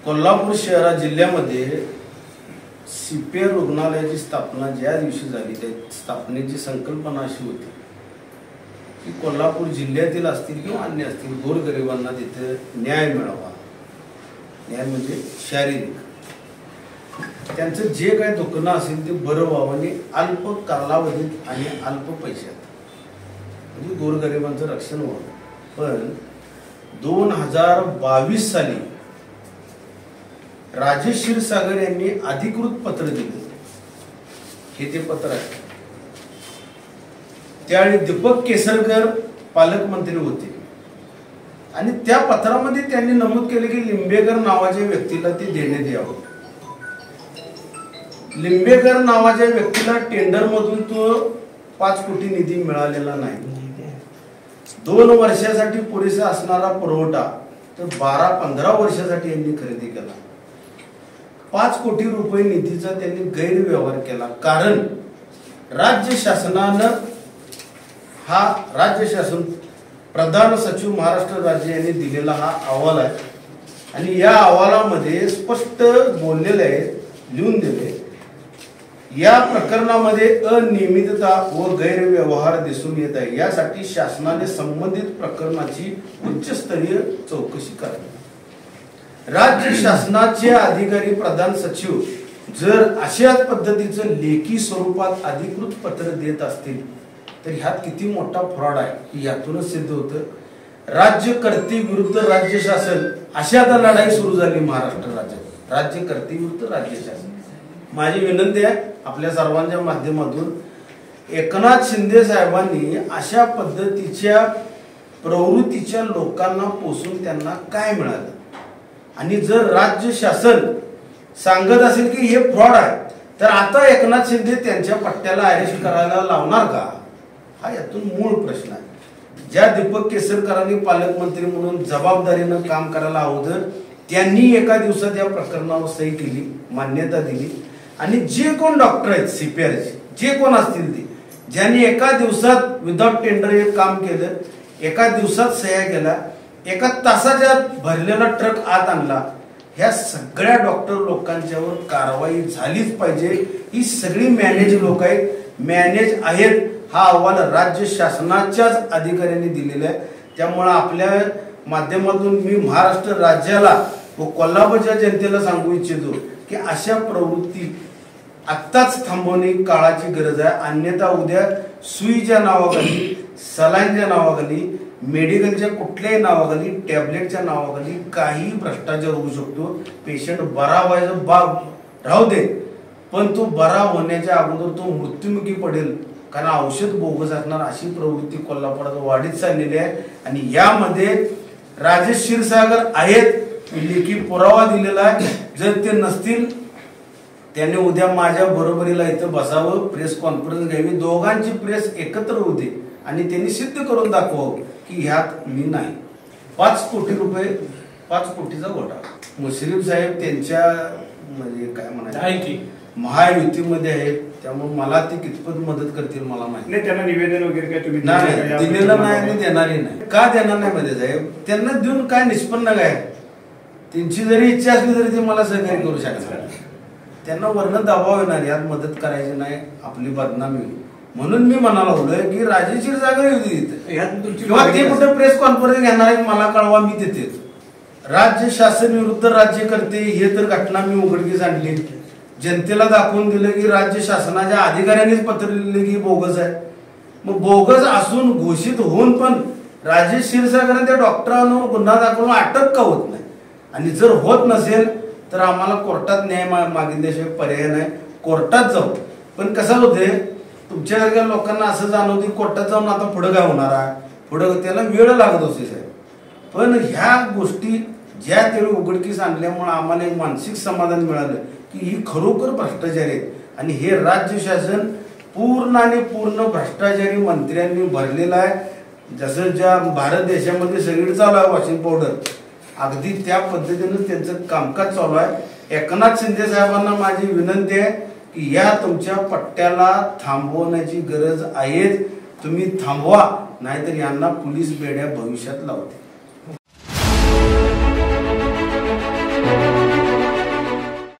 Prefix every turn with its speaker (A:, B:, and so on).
A: कोल्हापूर शहरा जिल्ह्यामध्ये सीपीआर रुग्णालयाची स्थापना ज्या दिवशी झाली त्या स्थापनेची संकल्पना अशी होती की कोल्हापूर जिल्ह्यातील असतील किंवा अन्य असतील गोरगरिबांना तिथे न्याय मिळावा। न्याय म्हणजे शारीरिक त्यांचं जे काही दुखणं असेल ते बरं व्हावं आणि अल्प कालावधीत आणि अल्प पैशात म्हणजे गोरगरिबांचं रक्षण व्हावं। पण 2022 साली राजेश क्षीरसागर यांनी अधिकृत पत्र दिले। हे ते पत्र आहे। त्यावेळी दीपक केसरकर पालकमंत्री होते आणि त्या पत्रामध्ये त्यांनी नमूद केले की लिंबेकर नावाच्या व्यक्तीला ते देण्यात यावं। लिंबेकर नावाच्या व्यक्तीला टेंडर मधून तो 5 कोटी निधी मिळालेला नाही। 2 वर्षासाठी पुरेसा असणारा पुरवठा तर 12-15 वर्षासाठी यांनी खरेदी केला। 5 कोटी रुपये निधीचा त्यांनी गैरव्यवहार केला। कारण राज्य शासन प्रधान सचिव महाराष्ट्र राज्य यांनी दिलेला हा अहवाल आहे आणि या अहवालामध्ये स्पष्ट बोललेले आहे, लिहून दिले या प्रकरणामध्ये अनियमितता व गैरव्यवहार दिसून येत आहे। यासाठी शासनाने संबंधित प्रकरणाची उच्चस्तरीय चौकशी करावी। राज्य शासनाचे अधिकारी प्रधान सचिव जर अशाच पद्धतीचं लेखी स्वरूपात अधिकृत पत्र देत असतील तर ह्यात किती मोठा फ्रॉड आहे यातूनच सिद्ध होतं। राज्यकर्ते विरुद्ध राज्य शासन अशी आता लढाई सुरू झाली महाराष्ट्र राज्यात। राज्यकर्ते विरुद्ध राज्य शासन। माझी विनंती आहे आपल्या सर्वांच्या माध्यमातून एकनाथ शिंदे साहेबांनी अशा पद्धतीच्या प्रवृत्तीच्या लोकांना पोसून त्यांना काय मिळालं आणि जर राज्य शासन सांगत असेल की हे फ्रॉड आहे तर आता एकनाथ शिंदे त्यांच्या पट्ट्याला अरेस्ट करायला लावणार का? हा यातून मूळ प्रश्न आहे। ज्या दीपक केसरकरांनी पालकमंत्री म्हणून जबाबदारीनं काम करायला हवं त्यांनी एका दिवसात या प्रकरणावर सही केली, मान्यता दिली आणि जे कोण डॉक्टर आहेत सीपीआरचे जे कोण असतील ते ज्यांनी एका दिवसात विदाउट टेंडर हे काम केलं, एका दिवसात सह्या केला, एका तासाच्या भरलेला ट्रक आत आणला, ह्या सगळ्या डॉक्टर लोकांच्यावर कारवाई झालीच पाहिजे। ही सगळी मॅनेज लोक आहेत, मॅनेज आहेत। हा अहवाल राज्य शासनाच्याच अधिकाऱ्यांनी दिलेला आहे। त्यामुळे आपल्या माध्यमातून मी महाराष्ट्र राज्याला व कोल्हापूरच्या जनतेला सांगू इच्छितो की अशा प्रवृत्ती आत्ताच थांबवणे काळाची गरज आहे। अन्यथा उद्या सुईच्या नावाखाली, सलाईनच्या नावाखाली, मेडिकलच्या कुठल्याही नावाखाली, टॅबलेटच्या नावाखाली काही भ्रष्टाचार होऊ शकतो। पेशंट बरा व्हायचं बाब राहू दे पण तो बरा होण्याच्या अगोदर तो मृत्युमुखी पडेल कारण औषध बोगस असणार अशी प्रवृत्ती कोल्हापुरात वाढीत चाललेली आहे। आणि यामध्ये राजेश क्षीरसागर आहेत, लेखी पुरावा दिलेला आहे। जर ते नसतील त्यांनी उद्या माझ्या बरोबरीला इथं बसावं, प्रेस कॉन्फरन्स घ्यावी, दोघांची प्रेस एकत्र होते आणि त्यांनी सिद्ध करून दाखवावं की ह्यात मी नाही। 5 कोटी रुपये 5 कोटीचा घोटाळा मुश्रीफ साहेब त्यांच्या म्हणजे काय म्हणायचं महायुतीमध्ये आहेत त्यामुळे मला ते कितपत मदत करतील मला माहिती नाही। त्यांना निवेदन वगैरे काय तुम्ही दिलेलं नाही आणि देणारही नाही। का देणार नाही मध्ये साहेब? त्यांना देऊन काय निष्पन्न काय? त्यांची जरी इच्छा असली तरी ते मला सहकार्य करू शकतात। त्यांना वर्ण दबाव येणार, यात मदत करायची नाही, आपली बदनामी। म्हणून मी म्हणाला होतं की राजेश क्षीरसागर किंवा ते कुठे प्रेस कॉन्फरन्स घेणार आहेत मला कळवा, मी तिथेच। राज्य शासन विरुद्ध राज्यकर्ते हे तर घटना मी उघडकीस आणली, जनतेला दाखवून दिलं की राज्य शासनाच्या अधिकाऱ्यांनीच पत्र लिहिले की बोगस आहे। मग बोगस असून घोषित होऊन पण राजेश क्षीरसागर त्या डॉक्टरांवर गुन्हा दाखवून अटक का होत नाही? आणि जर होत नसेल तर आम्हाला कोर्टात न्याय मागितल्याशिवाय पर्याय नाही, कोर्टात जाऊ। पण कसं होते तुमच्यासारख्या लोकांना असं जाणवते कोर्टात जाऊन आता पुढे काय होणार आहे, पुढे त्याला वेळ लागत असते साहेब। पण ह्या गोष्टी ज्या त्यावेळी उघडकीस आणल्यामुळे आम्हाला एक मानसिक समाधान मिळालं की ही खरोखर भ्रष्टाचारी आहेत आणि हे राज्य शासन पूर्ण आणि पूर्ण भ्रष्टाचारी मंत्र्यांनी भरलेलं आहे। जसं ज्या भारत देशामध्ये सगळीकडे चालू आहे वॉशिंग पावडर, अगदी त्या पद्धतीनं त्यांचं कामकाज चालू आहे। एकनाथ शिंदे साहेबांना माझी विनंती आहे की या तुमच्या पट्ट्याला थांबवण्याची गरज आहे, तुम्ही थांबवा, नाहीतर यांना पोलीस बेड्या भविष्यात लावतील।